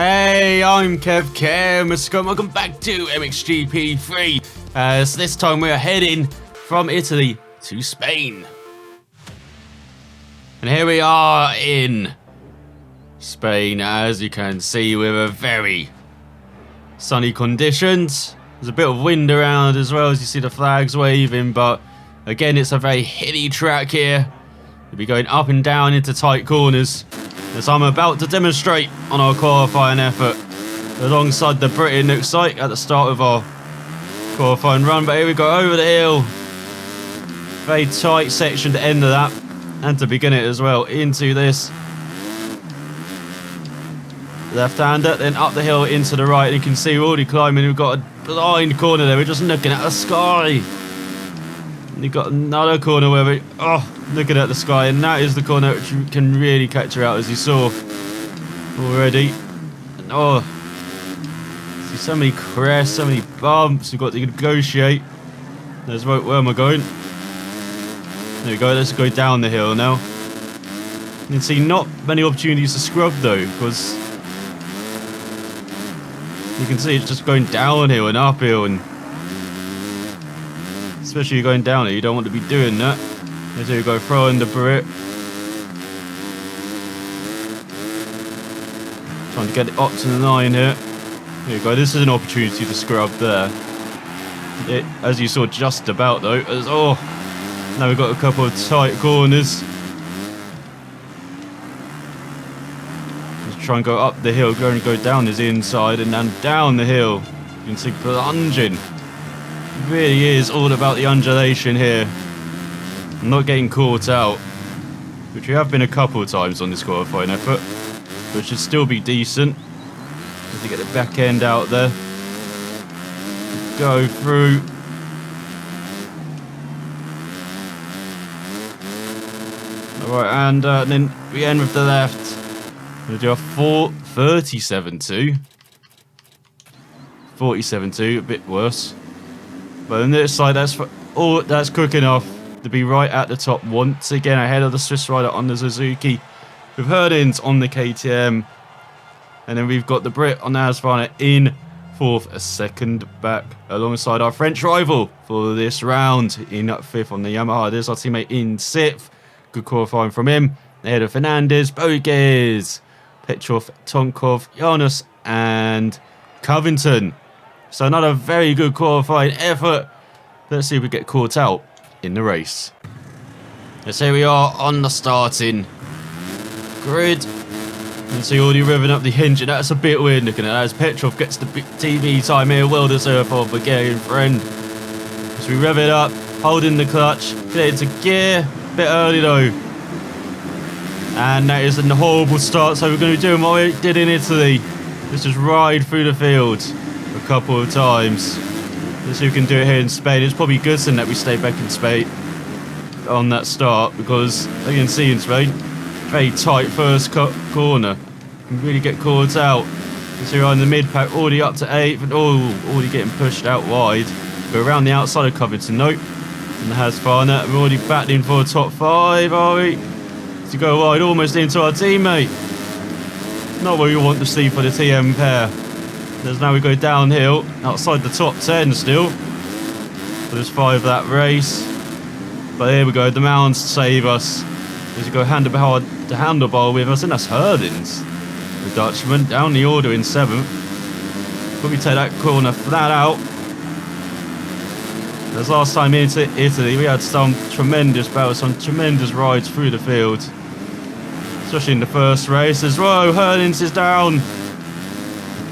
Hey, I'm Kev, welcome back to MXGP3. So this time we're heading from Italy to Spain. And here we are in Spain, as you can see, with a very sunny conditions. There's a bit of wind around as well, as you see the flags waving, but again, it's a very hilly track here. We'll be going up and down into tight corners, as I'm about to demonstrate on our qualifying effort alongside the Britain, looks like, at the start of our qualifying run. But here we go, over the hill. Very tight section to end of that, and to begin it as well, into this left-hander, then up the hill into the right. And you can see we're already climbing. We've got a blind corner there, we're just looking at the sky. And you've got another corner where we're looking at the sky, and that is the corner which you can really catch her out, as you saw already. And see so many crests, so many bumps we've got to negotiate. There's where am I going? There we go, let's go down the hill now. You can see not many opportunities to scrub though, because you can see it's just going downhill and uphill, and especially going down here, you don't want to be doing that. There you go, throwing the Brit. Trying to get it up to the line here. There you go, this is an opportunity to scrub there. As you saw just about though, now we've got a couple of tight corners. Just try and go up the hill, go down this inside and then down the hill. You can see plunging. It really is all about the undulation here. I'm not getting caught out, which we have been a couple of times on this qualifying effort, but should still be decent. As you get the back end out there, go through. Alright, and then we end with the left. We'll do a 37.2. 47.2, a bit worse. But on this side, that's quick enough to be right at the top once again, ahead of the Swiss rider on the Suzuki, with Herdins on the KTM, and then we've got the Brit on the Husqvarna in fourth, a second back, alongside our French rival for this round in fifth on the Yamaha. There's our teammate in sixth, good qualifying from him, ahead of Fernandez, Bogues, Petrov, Tonkov, Jonas and Covington. So another very good qualifying effort. Let's see if we get caught out in the race. Yes, here we are on the starting grid. You can see already revving up the engine. That's a bit weird looking at that, as Petrov gets the TV time here. Well deserved for Bulgarian friend. As we rev it up, holding the clutch, get it into gear. Bit early though. And that is a horrible start, so we're going to be doing what we did in Italy. Let's just ride through the field a couple of times. Let's see who can do it here in Spain. It's probably good that we stay back in Spain on that start, because as you can see in Spain, very tight first corner. You can really get caught out. So you're on the mid pack, already up to 8th, and already getting pushed out wide. Go around the outside of Covington, nope. And the Husqvarna, we're already battling for a top 5, are we? To go wide, almost into our teammate. Not what we want to see for the TM pair. As now we go downhill, outside the top 10 still. For this 5 lap race. But here we go, the mounds save us. As you go handlebar with us, and that's Herdins, the Dutchman, down the order in 7th. Probably take that corner flat out. As last time into Italy, we had some tremendous battles, some tremendous rides through the field. Especially in the first race as well. Herdins is down.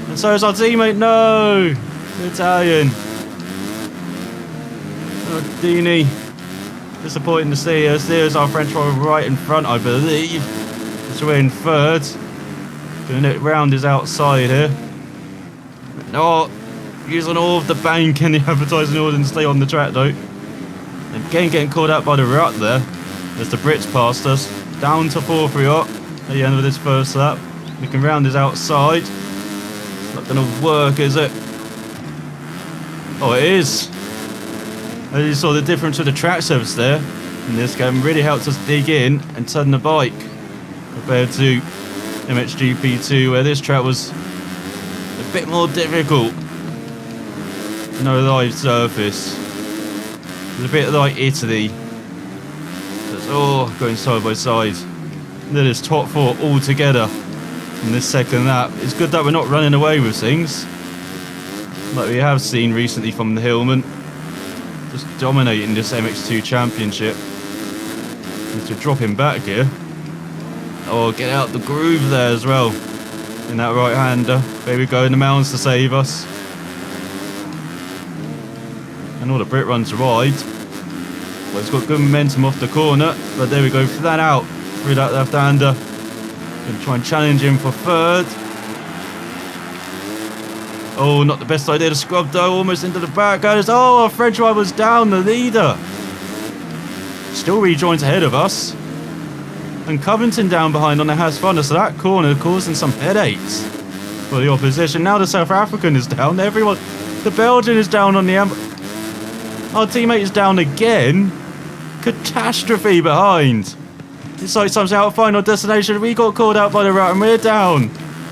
And so is our teammate. No! The Italian. Dini. Disappointing to see us. There's our French rival right in front, I believe. So we're in third. Gonna round his outside here. No, using all of the bank and the advertising order and stay on the track though. And again getting caught out by the rut there. As the Brits passed us. Down to 4th we are at the end of this first lap. We can round his outside. It's not gonna work, is it? Oh, it is. As you saw the difference with the track surface there in this game, really helped us dig in and turn the bike compared to MXGP3, where this track was a bit more difficult. No live surface. It's a bit like Italy. It's all going side by side. And then it's top 4 all together in this second lap. It's good that we're not running away with things, like we have seen recently from the Hillman. Just dominating this MX2 championship. Need to drop him back here. Oh, get out the groove there as well. In that right-hander. There we go, in the mountains to save us. And all the Brit runs wide. Well, it's got good momentum off the corner. But there we go, flat out through that left-hander. Gonna try and challenge him for third. Oh, not the best idea to scrub though. Almost into the back. Oh, our French rival's down, the leader. Still rejoins ahead of us. And Covington down behind on the Hasfunda, so that corner causing some headaches for the opposition. Now the South African is down. Everyone, the Belgian is down on the our teammate is down again. Catastrophe behind. It's like something out of Final Destination. We got called out by the route and we're down.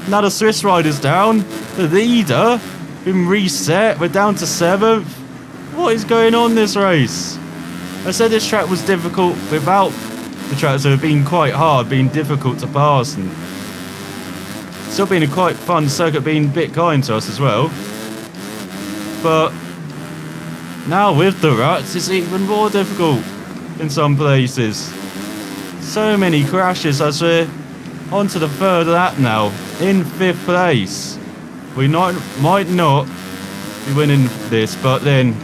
Now the Swiss rider's down. The leader been reset. We're down to 7th. What is going on this race? I said this track was difficult without the tracks that have been quite hard, being difficult to pass, and still been a quite fun circuit, being a bit kind to us as well. But now with the ruts, it's even more difficult in some places. So many crashes as we're onto the 3rd lap now, in 5th place. We might not be winning this, but then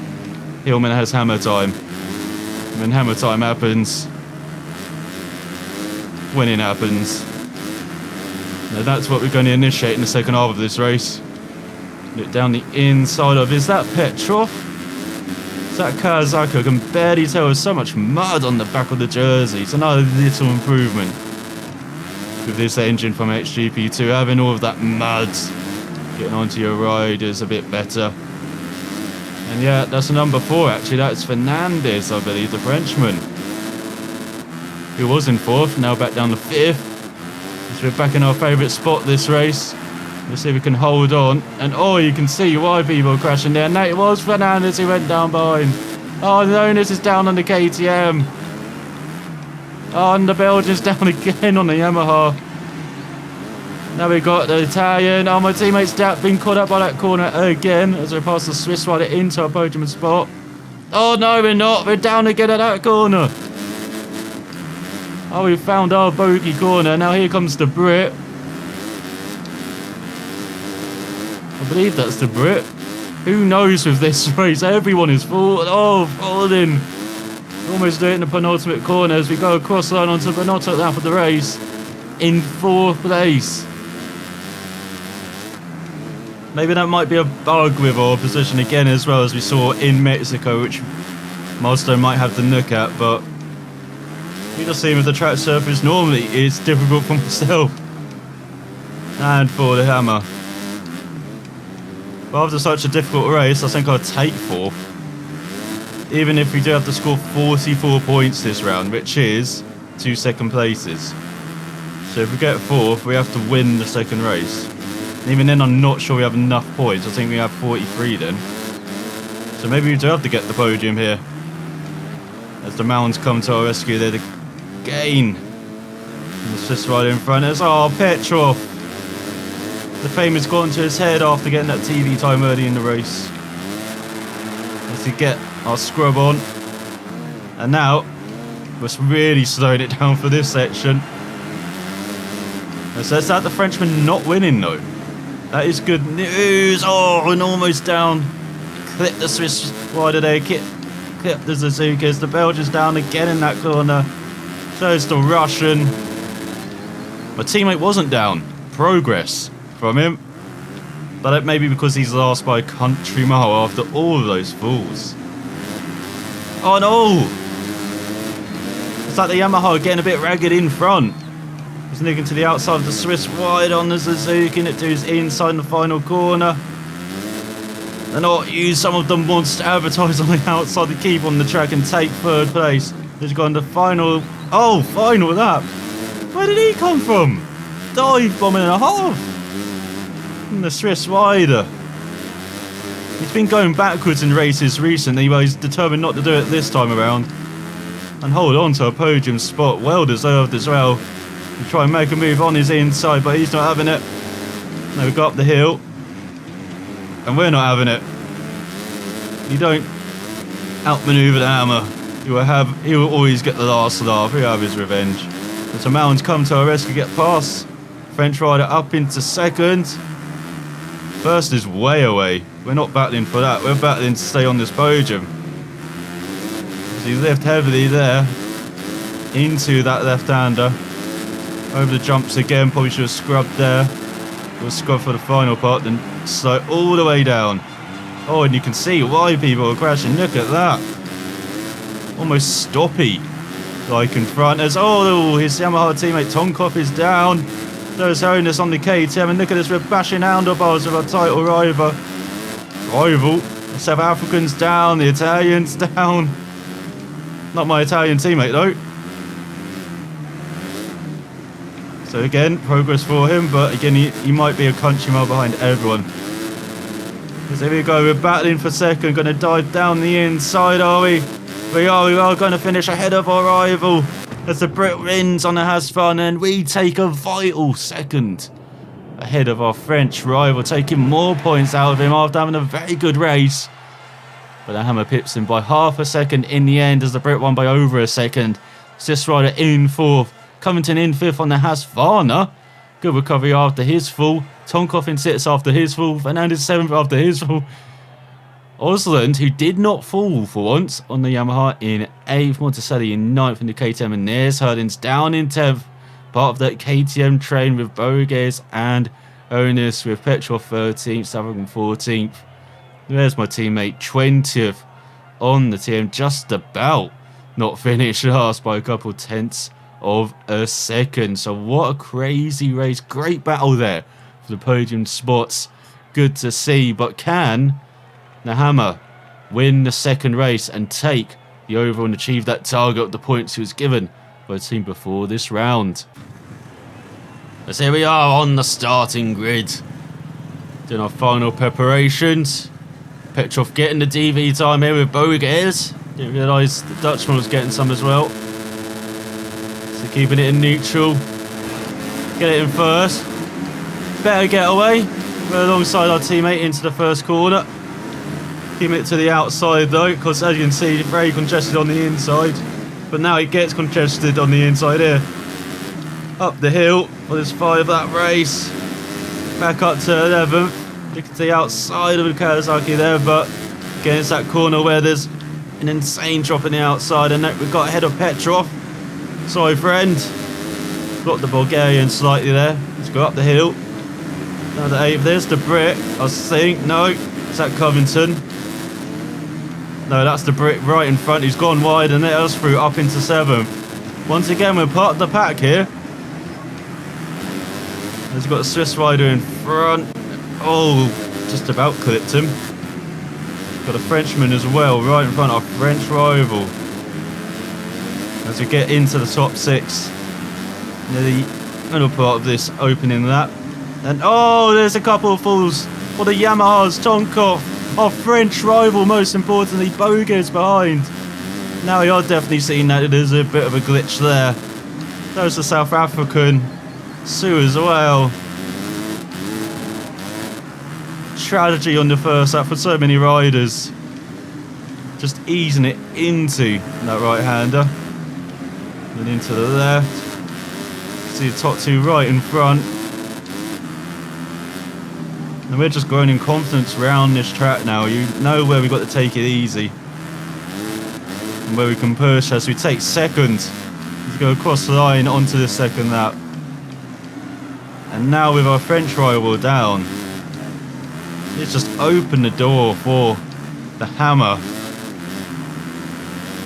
Hillman has hammer time. And when hammer time happens, winning happens. Now that's what we're going to initiate in the second half of this race. Look down the inside of, is that Petrov? Is that Kazaka? I can barely tell, there's so much mud on the back of the jersey. It's another little improvement with this engine from MXGP3, having all of that mud getting onto your riders a bit better. And yeah, that's number 4 actually, that's Fernandez, I believe, the Frenchman. Who was in 4th, now back down to 5th. So we're back in our favourite spot this race. Let's see if we can hold on. And oh, you can see why people are crashing there. And it was Fernandez who went down behind. Oh no, this is down on the KTM. Oh, and the Belgian's down again on the Yamaha. Now we've got the Italian. Oh, my teammate's been caught up by that corner again as we pass the Swiss rider into our podium spot. Oh no, we're not. We're down again at that corner. Oh, we found our bogey corner. Now here comes the Brit. I believe that's the Brit. Who knows with this race? Everyone is falling. Almost doing the penultimate corner as we go across the line onto the penultimate lap of the race. In 4th place. Maybe that might be a bug with our position again as well, as we saw in Mexico, which Milestone might have to look at, but you just see with the track surface normally it's difficult for myself and for the hammer. But after such a difficult race, I think I'll take 4th. Even if we do have to score 44 points this round, which is 2 second places. So if we get 4th, we have to win the second race. And even then, I'm not sure we have enough points. I think we have 43 then. So maybe we do have to get the podium here. As the mountains come to our rescue, they're again. And the Swiss rider in front of us. Oh, Petrov. The fame has gone to his head after getting that TV time early in the race. Let's get our scrub on. And now, we're really slowing it down for this section. So is that the Frenchman not winning though? That is good news. Oh, and almost down. Clip the Swiss rider there. Clip the Suzuki's. The Belgian's down again in that corner. So is the Russian. My teammate wasn't down. Progress from him. But that may be because he's last by a country mile after all of those falls. Oh no! It's like the Yamaha getting a bit ragged in front. He's nicking to the outside of the Swiss rider on the Suzuki, and it does inside in the final corner. And not use some of them wants to advertise on the outside to keep on the track and take 3rd place. He's gone to final lap. Where did he come from? Dive bomb and a half. And the Swiss rider. He's been going backwards in races recently, but he's determined not to do it this time around. And hold on to a podium spot, well deserved as well. And try and make a move on his inside, but he's not having it. Now we go up the hill. And we're not having it. You don't outmaneuver the hammer. He will always get the last laugh. He'll have his revenge. And so Mountain's come to our rescue, get past. French rider up into second. First is way away. We're not battling for that. We're battling to stay on this podium. So he left heavily there into that left-hander. Over the jumps again. Probably should have scrubbed there. We'll scrub for the final part, then slow all the way down. Oh, and you can see why people are crashing. Look at that. Almost stoppy. Like in front. As oh, his Yamaha teammate Tonkov is down. There's Honus on the KTM, and look at this, we're bashing handlebars with our title rival. The South Africans down, the Italians down. Not my Italian teammate though. So again, progress for him, but again, he might be a country mile behind everyone. So here we go, we're battling for second, going to dive down the inside, are we? We are going to finish ahead of our rival. As the Brit wins on the Hasfun, and we take a vital second ahead of our French rival, taking more points out of him after having a very good race. But the hammer pips him by half a second in the end, as the Brit won by over a second. Swiss rider in fourth. Covington in fifth on the Husqvarna. Good recovery after his fall. Tonkov in sixth after his fall. Fernandez seventh after his fall. Osland, who did not fall for once on the Yamaha, in 8th. Monticelli in 9th in the KTM. And there's Herdins down in 10th. Part of that KTM train with Bogues and Onus, with Petrov 13th, Savagin 14th. There's my teammate 20th on the team. Just about not finished last by a couple tenths of a second. So what a crazy race. Great battle there for the podium spots. Good to see. But can the hammer win the second race and take the overall and achieve that target of the points he was given by the team before this round? As here we are on the starting grid, doing our final preparations. Petrov getting the DV time here with Bogues. Didn't realise the Dutchman was getting some as well. So keeping it in neutral. Get it in first. Better get away. We're alongside our teammate into the first corner. Keep it to the outside though, because as you can see, very congested on the inside. But now it gets congested on the inside here. Up the hill for this 5 lap race. Back up to 11th. You can see outside of the Kawasaki there, but again, it's that corner where there's an insane drop in the outside, and we've got ahead of Petrov. Sorry, friend. Got the Bulgarian slightly there. Let's go up the hill. Another 8th. There's the Brit. I think. No, it's that Covington. No, that's the Brit right in front. He's gone wide and let us through up into 7th. Once again, we're part of the pack here. He's got a Swiss rider in front. Oh, just about clipped him. Got a Frenchman as well, right in front of our French rival. As we get into the top 6. Near the middle part of this opening lap. And oh, there's a couple of falls for the Yamahas. Tonkov, our French rival, most importantly, Bogues behind. Now we are definitely seeing that there's a bit of a glitch there. There's the South African, Sue as well. Tragedy on the first lap for so many riders. Just easing it into that right-hander. Then into the left. See the top 2 right in front. And we're just growing in confidence around this track now. You know where we've got to take it easy. And where we can push as we take second. As we go across the line onto the second lap. And now with our French rival down, it's just opened the door for the hammer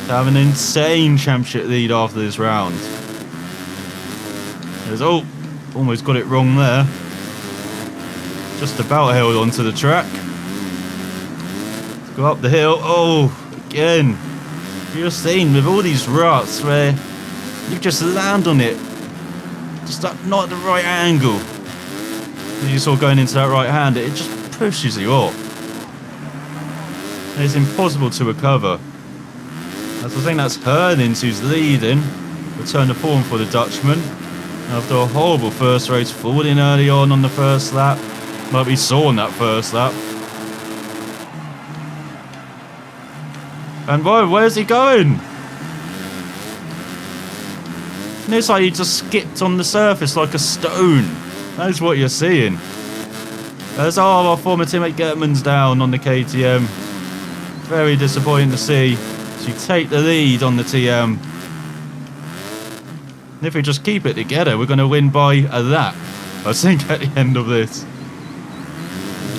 to have an insane championship lead after this round. There's, oh, almost got it wrong there. Just about held onto the track. Let's go up the hill. Oh, again. You're seeing with all these ruts where you just land on it. Just not at the right angle. As you saw going into that right hand, it just pushes you up. And it's impossible to recover. That's the thing, that's Hernins who's leading. Return to form for the Dutchman. After a horrible first race, falling early on the first lap. Like we saw on that first lap. And whoa, where's he going? And it's like he just skipped on the surface like a stone. That is what you're seeing. There's our former teammate Gertman's down on the KTM. Very disappointing to see. So you take the lead on the TM. And if we just keep it together, we're going to win by a lap, I think, at the end of this.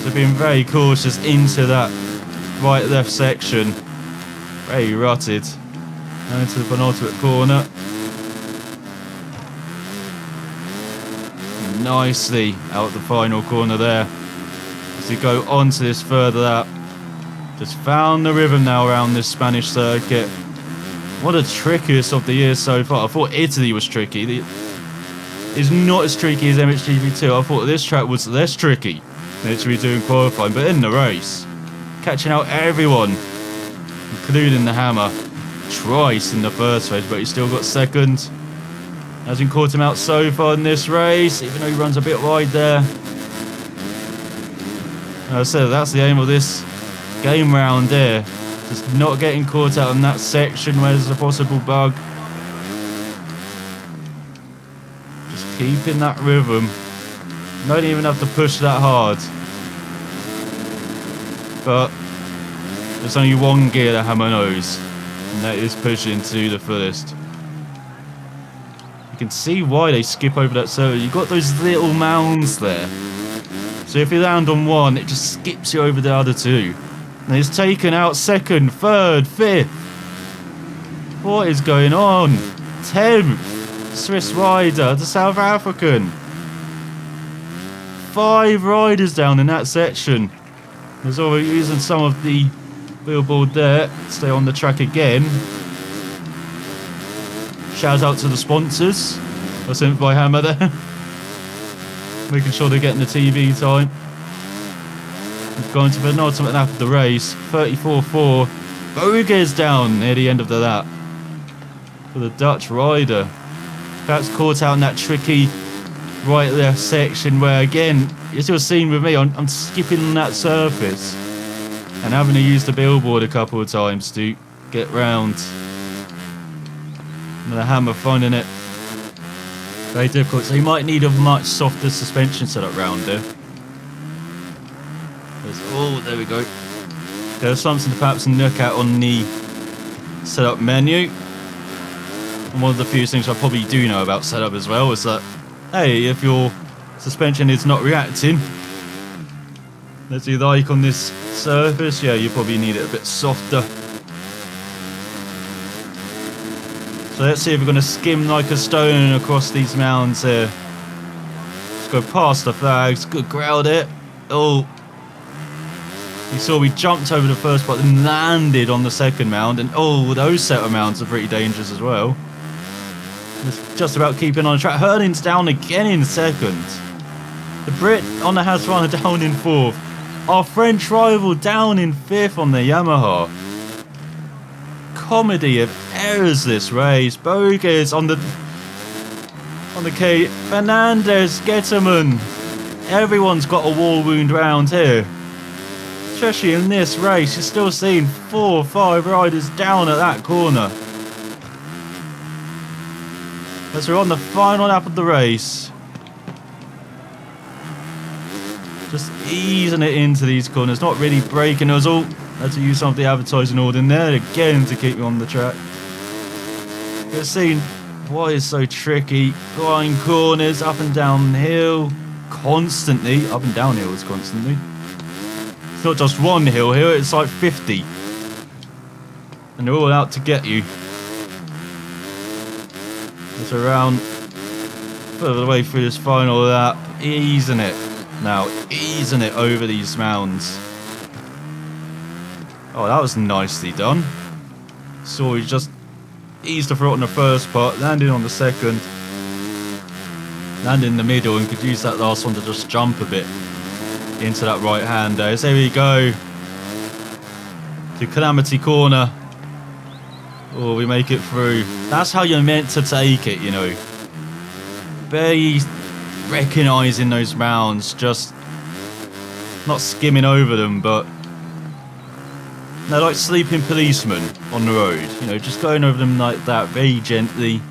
So being very cautious into that right-left section. Very rutted. Now into the penultimate corner. Nicely out the final corner there. As we go on to this further lap. Just found the rhythm now around this Spanish circuit. One of the trickiest of the year so far. I thought Italy was tricky. It's not as tricky as MXGP3. I thought this track was less tricky than Italy doing qualifying. But in the race, catching out everyone, including the Hammer, twice in the first race, but he still got second. Hasn't caught him out so far in this race, even though he runs a bit wide there. As I said, that's the aim of this game round here. Just not getting caught out in that section where there's a possible bug. Just keeping that rhythm. Don't even have to push that hard. But there's only one gear the Hammer knows, and that is pushing to the fullest. You can see why they skip over that circle. You've got those little mounds there. So if you land on one, it just skips you over the other two. And it's taken out second, third, fifth. What is going on? 10th, Swiss rider, the South African. 5 riders down in that section. There's already using some of the billboard there. Stay on the track again. Shout out to the sponsors. That's sent by Hammer there. Making sure they're getting the TV time. We've gone to the penultimate lap of the race. 34.4. Boge's down near the end of the lap. For the Dutch rider. Perhaps caught out in that tricky right-left section where, again, as you're seeing with me, I'm skipping that surface. And having to use the billboard a couple of times to get round. And the Hammer finding it very difficult. So you might need a much softer suspension setup round there. Oh, there we go. There's something to perhaps look at on the setup menu. And one of the few things I probably do know about setup as well is that, hey, if your suspension is not reacting, as you like on this surface, yeah, you probably need it a bit softer. So let's see if we're going to skim like a stone across these mounds here. Let's go past the flags. Good ground it. Oh. You saw we jumped over the first part and landed on the second mound. And oh, those set of mounds are pretty dangerous as well. It's just about keeping on track. Hernins down again in second. The Brit on the Hasrana down in fourth. Our French rival down in fifth on the Yamaha. Comedy of errors this race. Boges on the K. Fernandez, Getterman. Everyone's got a wall wound round here. Especially in this race, you're still seeing 4 or 5 riders down at that corner. As we're on the final lap of the race. Just easing it into these corners, not really braking us all. Had to use some of the advertising order in there again to keep me on the track. You're seeing what is so tricky. Flying corners, up and down hill, constantly. Up and down hills constantly. It's not just one hill here, it's like 50. And they're all out to get you. It's around further away through this final lap. Easing it now, easing it over these mounds. Oh, that was nicely done. So he just eased the throat on the first part, landing on the second. land in the middle and could use that last one to just jump a bit into that right hander. So here we go to Calamity corner. Oh, we make it through. That's how you're meant to take it, you know. Barely recognising those rounds, just not skimming over them, but they're like sleeping policemen on the road, you know, just going over them like that, very gently.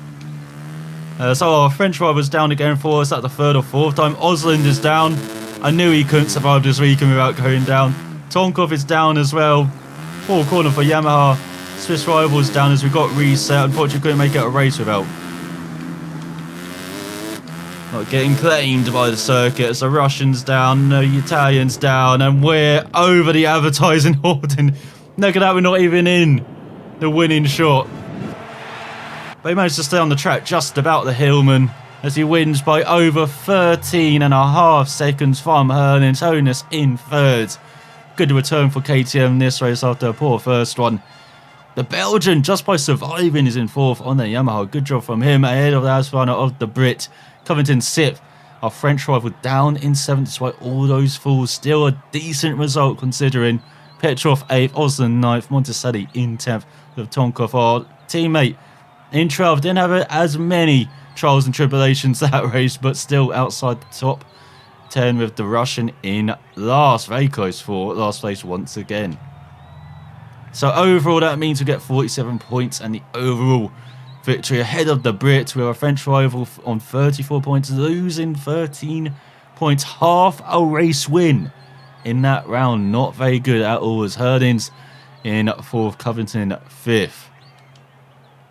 So our French rival's down again for us at the third or fourth time. Osland is down. I knew he couldn't survive this weekend without going down. Tonkov is down as well. Poor corner for Yamaha. Swiss rivals down as we got reset. Unfortunately, couldn't make it a race without not getting claimed by the circuit. So Russians down, no Italians down, and we're over the advertising hoarding. Look at that, we're not even in the winning shot. But he managed to stay on the track just about the Hillman as he wins by over 13.5 seconds from Hernans. Honus in third. Good return for KTM this race after a poor first one. The Belgian, just by surviving, is in fourth on the Yamaha. Good job from him ahead of the Asphana of the Brit. Covington sixth. Our French rival down in seventh despite all those falls. Still a decent result considering. Petrov 8th, Osland 9th, Monticelli in 10th with Tonkov, our teammate, in 12th. Didn't have as many trials and tribulations that race, but still outside the top 10 with the Russian in last. Very close for last place once again. So overall, that means we get 47 points and the overall victory ahead of the Brit. We have a French rival on 34 points, losing 13 points. Half a race win in that round. Not very good at all as Herdins in fourth, Covington fifth.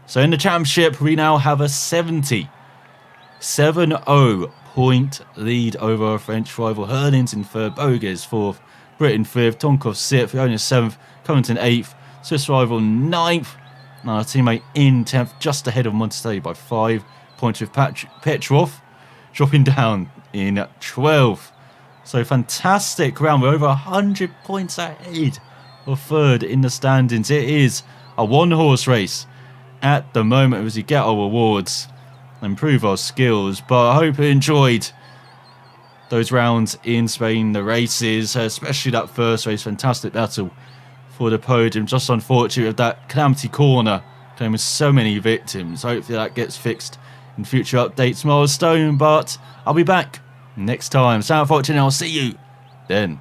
So in the championship, we now have a 7-0 point lead over our French rival. Herdins in third, Bogues fourth, Britain fifth, Tonkov sixth, Fiona seventh, Covington eighth, Swiss rival ninth. Now our teammate in 10th, just ahead of Monticelli by 5 points with Petrov dropping down in 12th. So fantastic round. We're over 100 points ahead of third in the standings. It is a one-horse race at the moment as we get our awards and improve our skills. But I hope you enjoyed those rounds in Spain, the races, especially that first race. Fantastic battle for the podium. Just unfortunate with that Calamity corner claiming so many victims. Hopefully that gets fixed in future updates, milestone. But I'll be back next time. So unfortunately, I'll see you then.